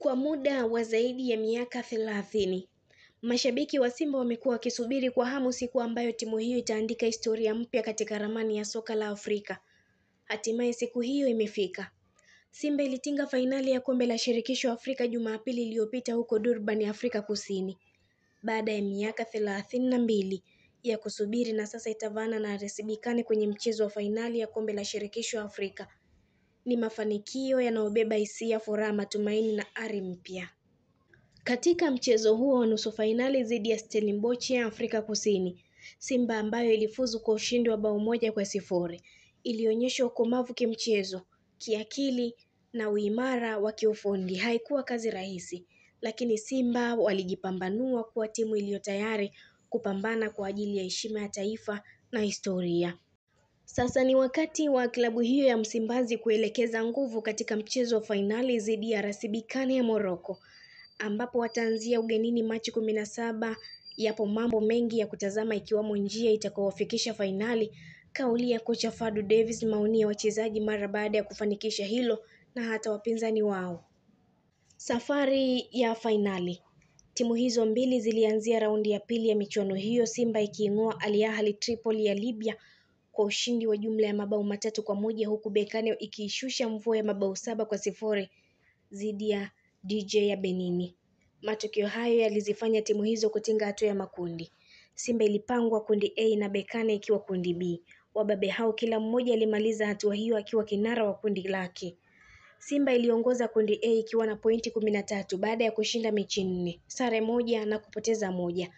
Kwa muda wa zaidi ya miaka 30, mashabiki wa Simba wamekuwa wakisubiri kwa hamu siku ambayo timu hiyo itaandika historia mpya katika ramani ya soka la Afrika. Hatimaye siku hiyo imefika. Simba ilitinga fainali ya kombe la shirikisho Afrika Jumapili iliyopita huko Durban, Afrika Kusini. Baada ya miaka 32 ya kusubiri, na sasa itavaana na RS Berkane kwenye mchezo wa fainali ya kombe la shirikisho Afrika. Ni mafanikio yanayobeba hisia, furaha, matumaini na ari mpya. Katika mchezo huo wa nusu fainali dhidi ya Stellenbosch ya Afrika Kusini, Simba ambayo ilifuzu kwa ushindi wa bao 1-0 ilionyesha ukomavu kimchezo, kiakili na uimara wa kiufundi. Haikuwa kazi rahisi, lakini Simba walijipambanua kuwa timu iliyo tayari kupambana kwa ajili ya heshima ya taifa na historia. Sasa ni wakati wa klabu hiyo ya Msimbazi kuelekeza nguvu katika mchezo wa fainali dhidi ya RS Berkane ya Morocco, ambapo wataanzia ugenini Machi 17. Yapo mambo mengi ya kutazama, ikiwamo njia itakayowafikisha fainali, kauli ya kocha Fadu Davis, maoni ya wachezaji mara baada ya kufanikisha hilo, na hata wapinzani wao. Safari ya fainali. Timu hizo mbili zilianzia raundi ya pili ya michuano hiyo, Simba ikiing'oa Al Ahly Tripoli ya Libya kwa ushindi wa jumla ya mabao 3-1, huku Berkane ikiishusha mvua ya mabao 7-0 dhidi ya DJ ya Benini. Matokeo hayo yalizifanya timu hizo kutinga hatua ya makundi. Simba ilipangwa kundi A na Berkane ikiwa kundi B. Wababe hao kila mmoja alimaliza hatua hiyo akiwa kinara wa kundi lake. Simba iliongoza kundi A ikiwa na pointi 13 baada ya kushinda mechi 4, sare 1 na kupoteza 1.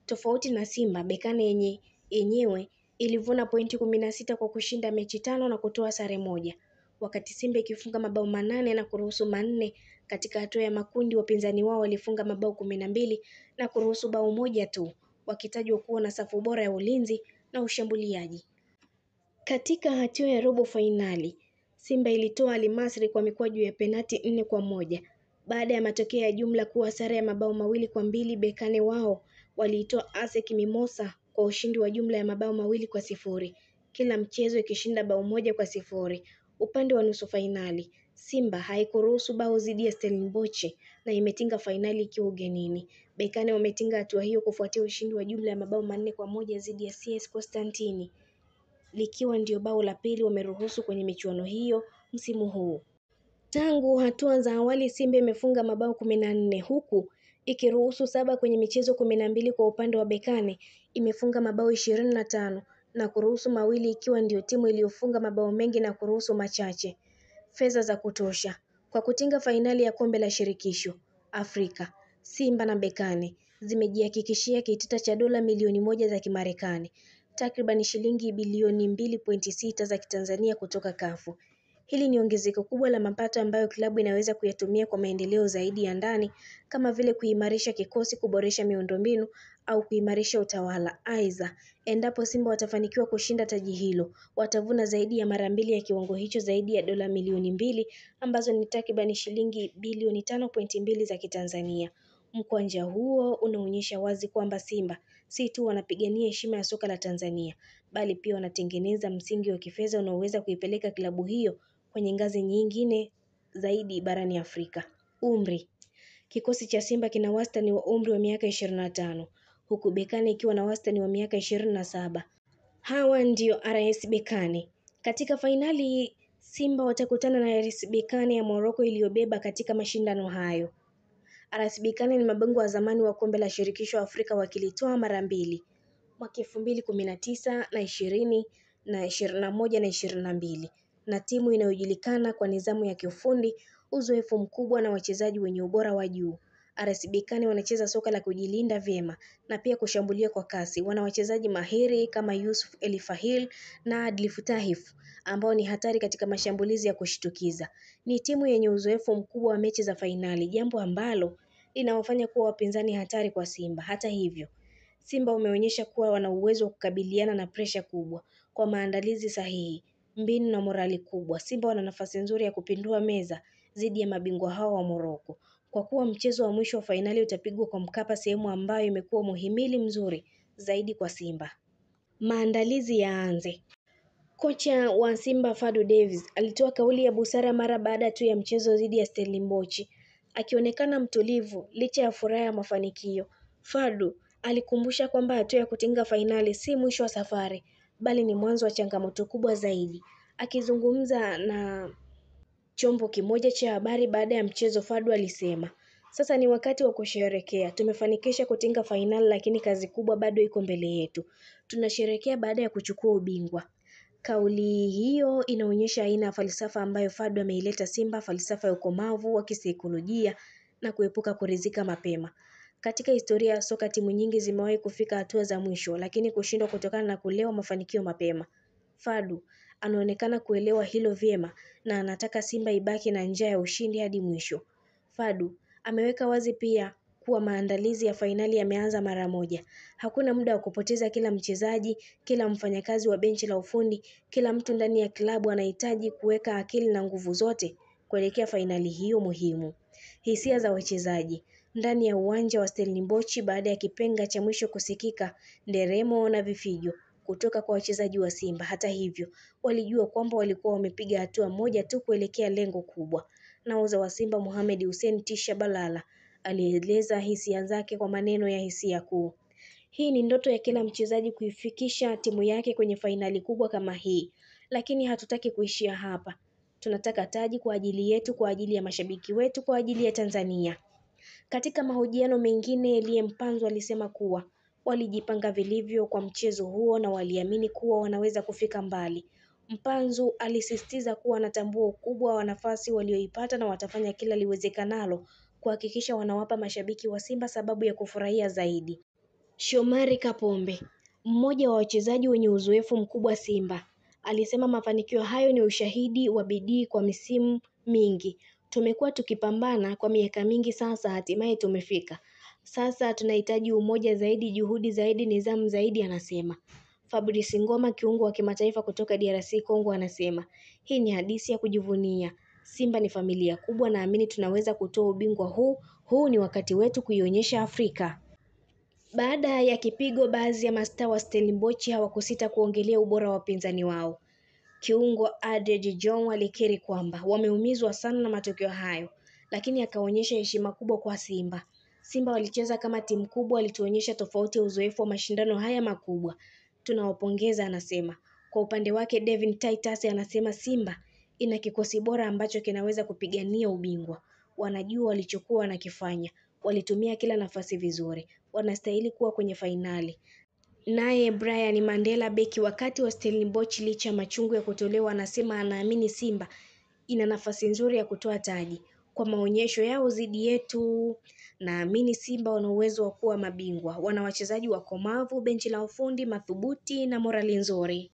Tofauti na Simba, Berkane yenyewe ilivuna pointi 16 kwa kushinda mechi 5 na kutoa sare 1. Wakati Simba ikifunga mabao 8 na kuruhusu 4 katika hatua ya makundi, wapinzani wao walifunga mabao 12 na kuruhusu bao 1 tu, wakitajwa kuwa na safu bora ya ulinzi na ushambuliaji. Katika hatua ya robo fainali, Simba ilitoa Al Masry kwa mikwaju ya penati 4-1. Baada ya matokeo ya jumla kuwa sare ya mabao 2-2, Berkane wao waliitoa ASEC Mimosa kwa ushindi wa jumla ya mabao 2-0, kila mchezo ikishinda bao 1-0. Upande wa nusu fainali, Simba haikuruhusu bao dhidi ya Stellenbosch na imetinga fainali ikiwa ugenini. Berkane wametinga hatua hiyo kufuatia ushindi wa jumla ya mabao 4-1 dhidi ya CS Constantine, likiwa ndio bao la pili wameruhusu kwenye michuano hiyo msimu huu. Tangu hatua za awali, Simba imefunga mabao 14 huku ikiruhusu 7 kwenye michezo 12. Kwa upande wa Berkane imefunga mabao 25 na kuruhusu 2, ikiwa ndio timu iliyofunga mabao mengi na kuruhusu machache. Fedha za kutosha. Kwa kutinga fainali ya kombe la shirikisho Afrika, Simba na Berkane zimejihakikishia kitita cha dola milioni 1 za Kimarekani, takriban shilingi bilioni 2.6 za Kitanzania kutoka CAF. Hili ni ongezeko kubwa la mapato ambayo klabu inaweza kuyatumia kwa maendeleo zaidi ya ndani, kama vile kuimarisha kikosi, kuboresha miundombinu au kuimarisha utawala. Aidha, endapo Simba watafanikiwa kushinda taji hilo, watavuna zaidi ya mara 2 ya kiwango hicho, zaidi ya dola milioni 2, ambazo ni takriban shilingi bilioni 5.2 za Kitanzania. Mkwanja huo unaonyesha wazi kwamba Simba si tu wanapigania heshima ya soka la Tanzania, bali pia wanatengeneza msingi wa kifedha unaoweza kuipeleka klabu hiyo kwenye ngazi nyingine zaidi barani Afrika. Umri. Kikosi cha Simba kina wastani wa umri wa miaka 25, huku Berkane ikiwa na wastani wa miaka 27. Hawa ndio RS Berkane. Katika fainali, Simba watakutana na RS Berkane ya Morocco iliyobeba katika mashindano hayo. RS Berkane ni mabingwa wa zamani wa kombe la shirikisho Afrika, wakilitoa mara 2, mwaka 2019 na 20 na 21 na 22, na timu inayojulikana kwa nidhamu ya kiufundi, uzoefu mkubwa na wachezaji wenye ubora wa juu. RS Berkane wanacheza soka la kujilinda vyema na pia kushambulia kwa kasi. Wana wachezaji mahiri kama Yusuf El Fahil na Adli Tahif ambao ni hatari katika mashambulizi ya kushtukiza. Ni timu yenye uzoefu mkubwa wa mechi za fainali, jambo ambalo linawafanya kuwa wapinzani hatari kwa Simba. Hata hivyo, Simba wameonyesha kuwa wana uwezo wa kukabiliana na presha kubwa. Kwa maandalizi sahihi, mbinu na morali kubwa, Simba wana nafasi nzuri ya kupindua meza dhidi ya mabingwa hao wa Morocco. Kwa kuwa mchezo wa mwisho wa fainali utapigwa kwa Mkapa, sehemu ambayo imekuwa muhimili mzuri zaidi kwa Simba. Maandalizi yaanze. Kocha wa Simba Fadu Davis alitoa kauli ya busara mara baada tu ya mchezo dhidi ya Stellenbosch. akionekana mtulivu licha ya furaha ya mafanikio. Fadu alikumbusha kwamba hatua ya kutinga fainali si mwisho wa safari, bali ni mwanzo wa changamoto kubwa zaidi. Akizungumza na chombo kimoja cha habari baada ya mchezo, Fadu alisema, "Sasa ni wakati wa kusherehekea. Tumefanikisha kutinga fainali, lakini kazi kubwa bado iko mbele yetu. Tunasherehekea baada ya kuchukua ubingwa." Kauli hiyo inaonyesha aina ya falsafa ambayo Fadu ameileta Simba, falsafa ya ukomavu wa kisaikolojia na kuepuka kuridhika mapema. Katika historia ya soka, timu nyingi zimewahi kufika hatua za mwisho lakini kushindwa kutokana na kulewa mafanikio mapema. Fadu anaonekana kuelewa hilo vyema na anataka Simba ibaki na njaa ya ushindi hadi mwisho. Fadu ameweka wazi pia kuwa maandalizi ya fainali yameanza mara moja. Hakuna muda wa kupoteza. Kila mchezaji, kila mfanyakazi wa benchi la ufundi, kila mtu ndani ya klabu anahitaji kuweka akili na nguvu zote kuelekea fainali hiyo muhimu. Hisia za wachezaji ndani ya uwanja wa Stellenbosch baada ya kipenga cha mwisho kusikika, nderemo na vifijo kutoka kwa wachezaji wa Simba. Hata hivyo, walijua kwamba walikuwa wamepiga hatua moja tu kuelekea lengo kubwa. Nahodha wa Simba Mohamed Hussein Tisha Balala alieleza hisia zake kwa maneno ya hisia kuu. "Hii ni ndoto ya kila mchezaji kuifikisha timu yake kwenye fainali kubwa kama hii, lakini hatutaki kuishia hapa. Tunataka taji kwa ajili yetu, kwa ajili ya mashabiki wetu, kwa ajili ya Tanzania." Katika mahojiano mengine, Elie Mpanzu alisema kuwa walijipanga vilivyo kwa mchezo huo na waliamini kuwa wanaweza kufika mbali. Mpanzu alisisitiza kuwa anatambua ukubwa wa nafasi walioipata na watafanya kila liwezekanalo kuhakikisha wanawapa mashabiki wa Simba sababu ya kufurahia zaidi. Shomari Kapombe, mmoja wa wachezaji wenye uzoefu mkubwa Simba, alisema mafanikio hayo ni ushahidi wa bidii kwa misimu mingi. "Tumekuwa tukipambana kwa miaka mingi sasa, hatimaye tumefika. Sasa tunahitaji umoja zaidi, juhudi zaidi, nidhamu zaidi," anasema. Fabrice Ngoma, kiungo wa kimataifa kutoka DRC Congo, anasema, "Hii ni hadithi ya kujivunia. Simba ni familia kubwa, naamini tunaweza kutoa ubingwa huu. Huu ni wakati wetu kuionyesha Afrika." Baada ya kipigo, baadhi ya mastaa wa Stellenbosch hawakusita kuongelea ubora wa wapinzani wao. Kiungo Adrien John alikiri kwamba wameumizwa sana na matokeo hayo, lakini akaonyesha heshima kubwa kwa Simba. "Simba walicheza kama timu kubwa, walituonyesha tofauti ya uzoefu wa mashindano haya makubwa. Tunawapongeza," anasema. Kwa upande wake Devin Titus anasema Simba ina kikosi bora ambacho kinaweza kupigania ubingwa. Wanajua walichokuwa wanakifanya. Walitumia kila nafasi vizuri. Wanastahili kuwa kwenye fainali. Naye Brian Mandela, beki wakati wa Stellenbosch, licha machungu ya kutolewa, anasema anaamini Simba ina nafasi nzuri ya kutoa taji. "Kwa maonyesho yao dhidi yetu, naamini Simba wana uwezo wa kuwa mabingwa. Wana wachezaji wakomavu, benchi la ufundi madhubuti na morali nzuri."